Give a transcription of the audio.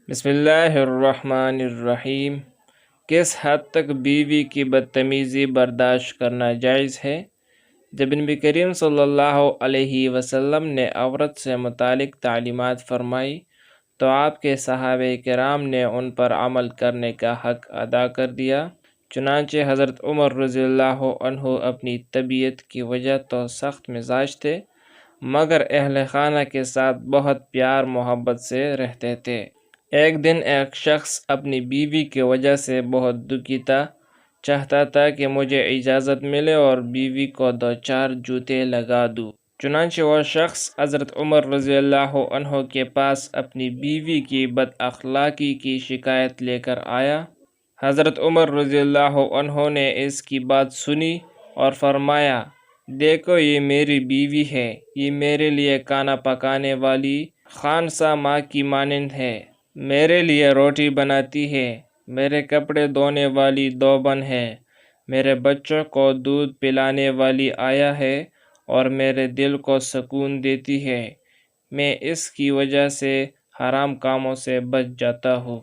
بسم اللہ الرحمن الرحیم۔ کس حد تک بیوی کی بدتمیزی برداشت کرنا جائز ہے؟ جب نبی کریم صلی اللہ علیہ وسلم نے عورت سے متعلق تعلیمات فرمائی تو آپ کے صحابہ کرام نے ان پر عمل کرنے کا حق ادا کر دیا۔ چنانچہ حضرت عمر رضی اللہ عنہ اپنی طبیعت کی وجہ تو سخت مزاج تھے، مگر اہل خانہ کے ساتھ بہت پیار محبت سے رہتے تھے۔ ایک دن ایک شخص اپنی بیوی کی وجہ سے بہت دکھی تھا، چاہتا تھا کہ مجھے اجازت ملے اور بیوی کو 2-4 جوتے لگا دوں۔ چنانچہ وہ شخص حضرت عمر رضی اللہ عنہ کے پاس اپنی بیوی کی بد اخلاقی کی شکایت لے کر آیا۔ حضرت عمر رضی اللہ عنہ نے اس کی بات سنی اور فرمایا، دیکھو یہ میری بیوی ہے، یہ میرے لیے کھانا پکانے والی خانسا ماں کی مانند ہے، میرے لیے روٹی بناتی ہے، میرے کپڑے دھونے والی دوبن ہے، میرے بچوں کو دودھ پلانے والی آیا ہے اور میرے دل کو سکون دیتی ہے۔ میں اس کی وجہ سے حرام کاموں سے بچ جاتا ہوں۔